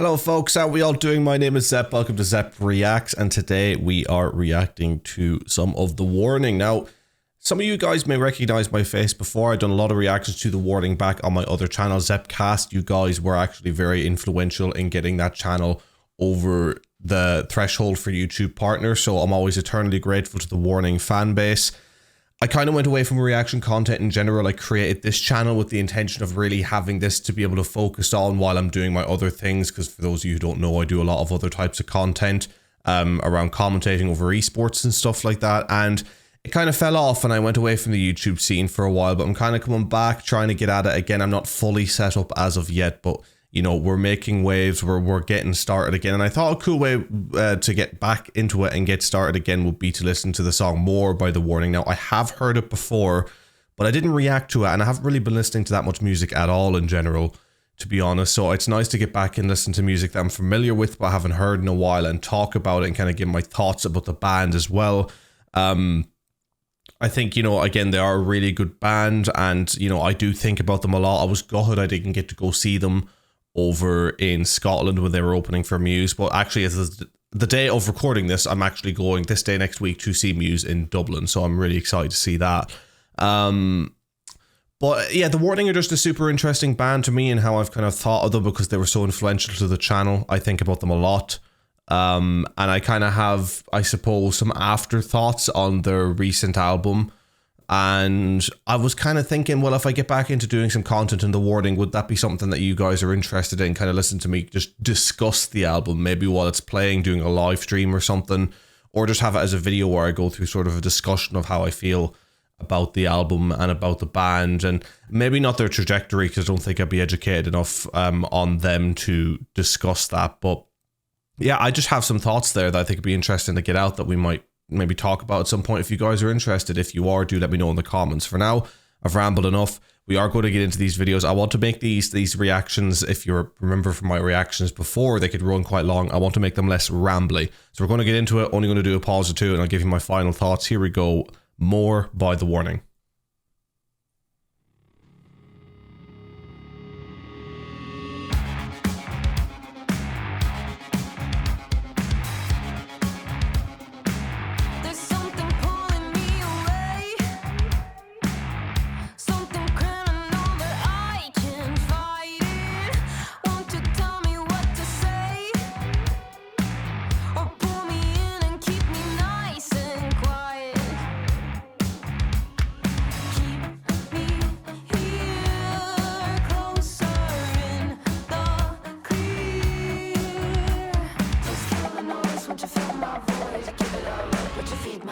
Hello folks, how are we all doing? My name is Zep, welcome to Zep Reacts, and today we are reacting to some of The Warning. Now, some of you guys may recognize my face before. I've done a lot of reactions to The Warning back on my other channel, Zepcast. You guys were actually very influential in getting that channel over the threshold for YouTube partners, so I'm always eternally grateful to The Warning fan base. I kind of went away from reaction content in general. I created this channel with the intention of really having this to be able to focus on while I'm doing my other things, because for those of you who don't know, I do a lot of other types of content around commentating over esports and stuff like that, and it kind of fell off and I went away from the YouTube scene for a while, but I'm kind of coming back, trying to get at it again. I'm not fully set up as of yet, but you know, we're making waves, we're getting started again, and I thought a cool way to get back into it and get started again would be to listen to the song More by The Warning. Now, I have heard it before, but I didn't react to it, and I haven't really been listening to that much music at all in general, to be honest, so it's nice to get back and listen to music that I'm familiar with but haven't heard in a while and talk about it and kind of give my thoughts about the band as well. I think, you know, again, they are a really good band, and, you know, I do think about them a lot. I was gutted I didn't get to go see them over in Scotland when they were opening for Muse, but actually as the day of recording this, I'm actually going this day next week to see Muse in Dublin, so I'm really excited to see that. But yeah, The Warning are just a super interesting band to me and how I've kind of thought of them because they were so influential to the channel. I think about them a lot, and I kind of have, I suppose, some afterthoughts on their recent album. And I was kind of thinking, well, if I get back into doing some content in The Warning, would that be something that you guys are interested in? Kind of listen to me just discuss the album, maybe while it's playing, doing a live stream or something, or just have it as a video where I go through sort of a discussion of how I feel about the album and about the band, and maybe not their trajectory, because I don't think I'd be educated enough on them to discuss that. But yeah, I just have some thoughts there that I think would be interesting to get out that we might maybe talk about at some point if you guys are interested. If you are, do let me know in the comments. For now, I've rambled enough. We are going to get into these videos. I want to make these reactions, if you remember from my reactions before, they could run quite long. I want to make them less rambly. So we're going to get into it, only going to do a pause or two, and I'll give you my final thoughts. Here we go. More by The Warning.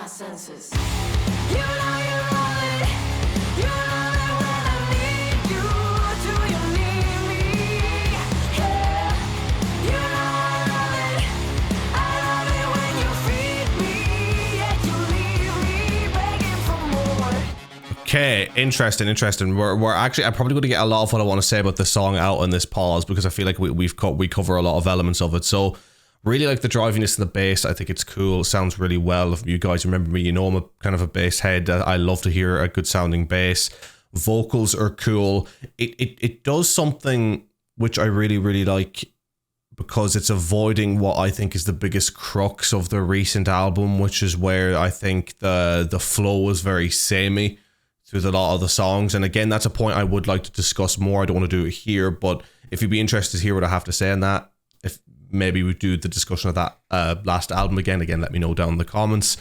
Senses. You know you love it. You love it when I need you. Do you need me? Yeah. You know I love it. I love it when you feed me. Yet you leave me begging for more. Okay, interesting. We're actually, I'm probably going to get a lot of what I want to say about the song out in this pause, because I feel like we cover a lot of elements of it. So really like the driviness and the bass. I think it's cool. It sounds really well. If you guys remember me, you know I'm a kind of a bass head. I love to hear a good sounding bass. Vocals are cool. It does something which I really like, because it's avoiding what I think is the biggest crux of the recent album, which is where I think the flow is very samey through a lot of the songs. And again, that's a point I would like to discuss more. I don't want to do it here, but if you'd be interested to hear what I have to say on that, if maybe we do the discussion of that last album again, let me know down in the comments.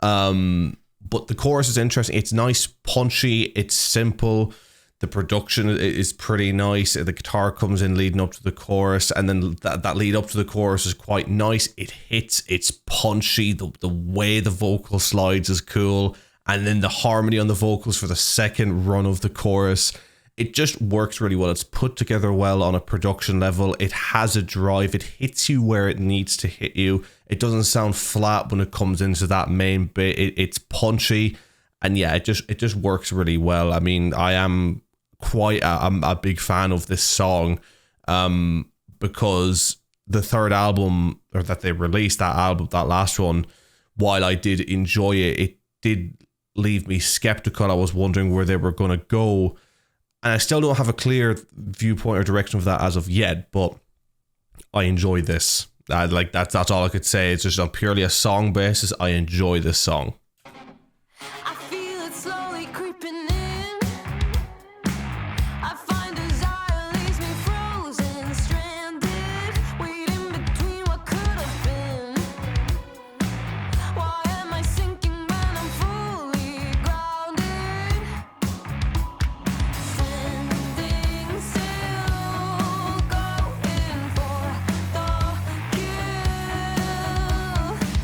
But the chorus is interesting. It's nice, punchy, it's simple. The production is pretty nice. The guitar comes in leading up to the chorus, and then that lead up to the chorus is quite nice. It hits, it's punchy. The way the vocal slides is cool. And then the harmony on the vocals for the second run of the chorus, it just works really well. It's put together well on a production level. It has a drive. It hits you where it needs to hit you. It doesn't sound flat when it comes into that main bit. It's punchy, and yeah, it just works really well. I mean, I am quite a big fan of this song, because the third album, or that they released, that album, that last one, while I did enjoy it, it did leave me skeptical. I was wondering where they were going to go. And I still don't have a clear viewpoint or direction of that as of yet, but I enjoy this. Like that's all I could say. It's just on purely a song basis. I enjoy this song. I feel it slowly creeping in. I find desire leaves me frozen, stranded, waiting between what could have been. Why am I sinking when I'm fully grounded? Standing still, going for the kill.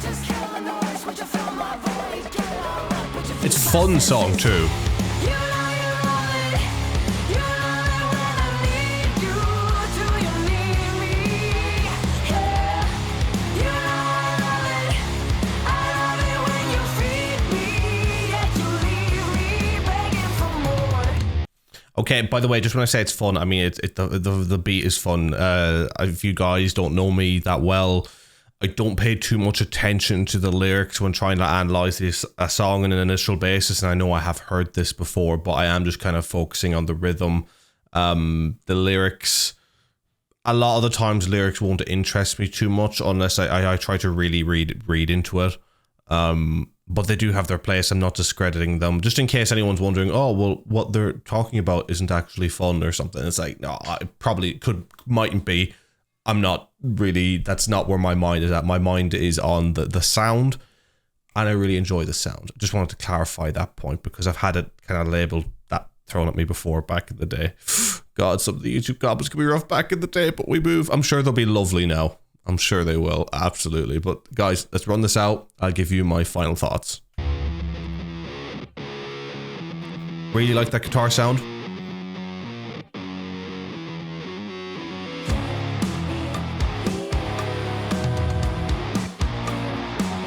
Just kill the noise, would you fill my void? Get out, would you It's a fun song too. You know you love it. You love it when I need you. Do you need me? Yeah. You know I love it. I love it when you feed me. Yet you leave me begging for more. Okay, by the way, just when I say it's fun, I mean the beat is fun. If you guys don't know me that well, I don't pay too much attention to the lyrics when trying to analyze a song on an initial basis, and I know I have heard this before, but I am just kind of focusing on the rhythm. The lyrics, a lot of the times lyrics won't interest me too much unless I try to really read into it. But they do have their place. I'm not discrediting them. Just in case anyone's wondering, oh, well, what they're talking about isn't actually fun or something. It's like, no, I probably mightn't be. I'm not really, that's not where my mind is at. My mind is on the sound, and I really enjoy the sound. Just wanted to clarify that point because I've had it kind of labeled that thrown at me before back in the day. God, some of the YouTube comments can be rough back in the day, but we move. I'm sure they'll be lovely now. I'm sure they will, absolutely. But guys, let's run this out. I'll give you my final thoughts. Really like that guitar sound.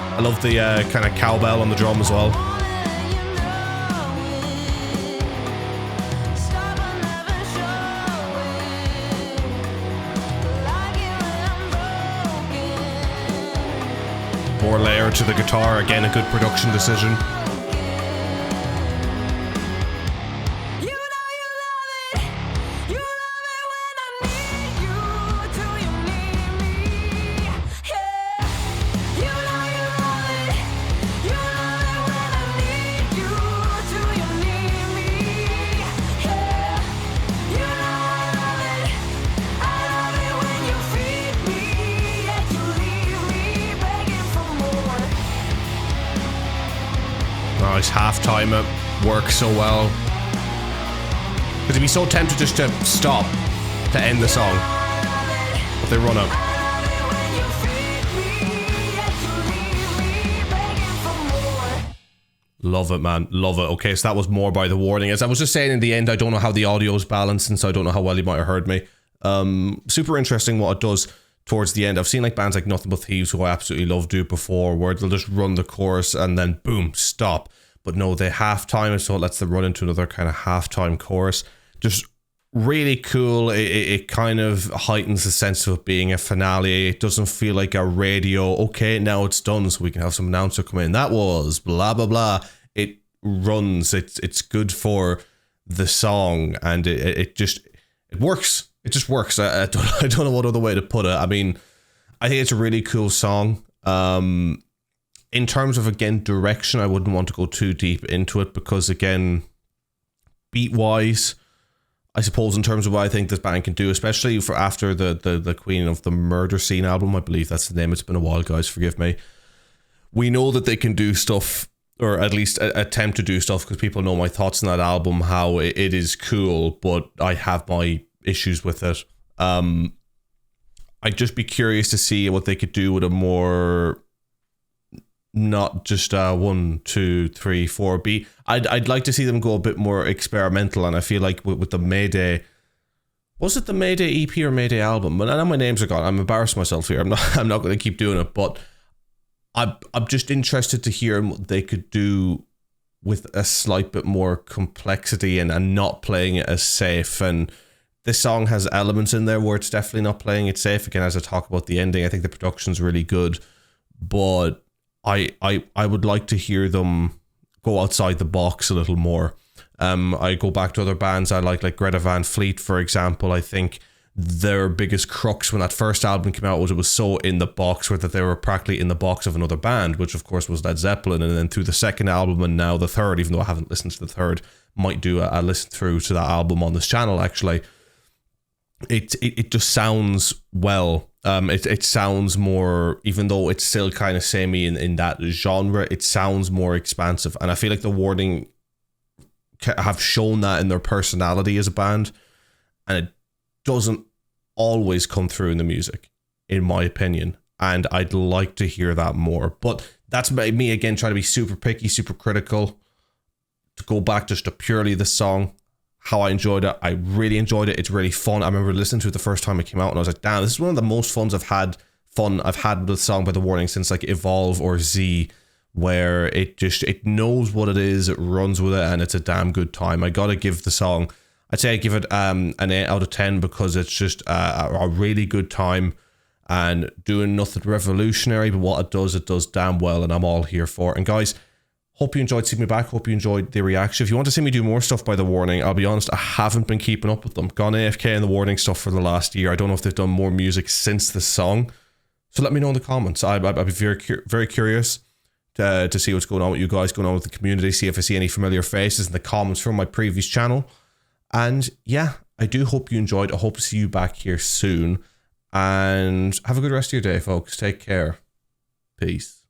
I love the kind of cowbell on the drum as well. More layer to the guitar, again a good production decision. Nice halftime, it works so well. Because you'd be so tempted just to stop to end the song, but they run up. Love it, man. Love it. Okay, so that was More by The Warning. As I was just saying in the end, I don't know how the audio is balanced, and so I don't know how well you might have heard me. Super interesting what it does towards the end. I've seen like bands like Nothing But Thieves, who I absolutely love, do it before, where they'll just run the chorus and then boom, stop. But no, they halftime it, so it lets them run into another kind of halftime chorus. Just really cool. It kind of heightens the sense of it being a finale. It doesn't feel like a radio, okay, now it's done, so we can have some announcer come in. That was blah, blah, blah. It runs. It's good for the song, and it works. It just works. I don't know what other way to put it. I mean, I think it's a really cool song. In terms of, again, direction, I wouldn't want to go too deep into it because, again, beat-wise, I suppose in terms of what I think this band can do, especially for after the Queen of the Murder Scene album, I believe that's the name. It's been a while, guys, forgive me. We know that they can do stuff, or at least attempt to do stuff, because people know my thoughts on that album, how it is cool, but I have my issues with it. I'd just be curious to see what they could do with a more, not just 1, 2, 3, 4 beat. I'd like to see them go a bit more experimental, and I feel like with the Mayday, was it the Mayday EP or Mayday album? But I know my names are gone. I'm embarrassing myself here. I'm not going to keep doing it, but I'm just interested to hear what they could do with a slight bit more complexity and not playing it as safe. And this song has elements in there where it's definitely not playing it safe. Again, as I talk about the ending, I think the production's really good, but I would like to hear them go outside the box a little more. I go back to other bands I like Greta Van Fleet, for example. I think their biggest crux when that first album came out was it was so in the box, where that they were practically in the box of another band, which of course was Led Zeppelin. And then through the second album and now the third, even though I haven't listened to the third, might do a listen through to that album on this channel actually. It just sounds well. It sounds more, even though it's still kind of samey in that genre, it sounds more expansive. And I feel like the Warning have shown that in their personality as a band, and it doesn't always come through in the music, in my opinion. And I'd like to hear that more. But that's me again trying to be super picky, super critical. To go back just to purely the song, how I enjoyed it. I really enjoyed it. It's really fun. I remember listening to it the first time it came out and I was like, damn, this is one of the most fun I've had with a song by The Warning since like Evolve or Z, where it knows what it is, it runs with it, and it's a damn good time. I gotta give the song, I'd say I give it an 8 out of 10 because it's just a really good time and doing nothing revolutionary, but what it does damn well, and I'm all here for it. And guys, hope you enjoyed seeing me back. Hope you enjoyed the reaction. If you want to see me do more stuff by The Warning, I'll be honest, I haven't been keeping up with them. Gone AFK in The Warning stuff for the last year. I don't know if they've done more music since the song. So let me know in the comments. I'd be very curious to see what's going on with you guys, going on with the community, see if I see any familiar faces in the comments from my previous channel. And yeah, I do hope you enjoyed. I hope to see you back here soon. And have a good rest of your day, folks. Take care. Peace.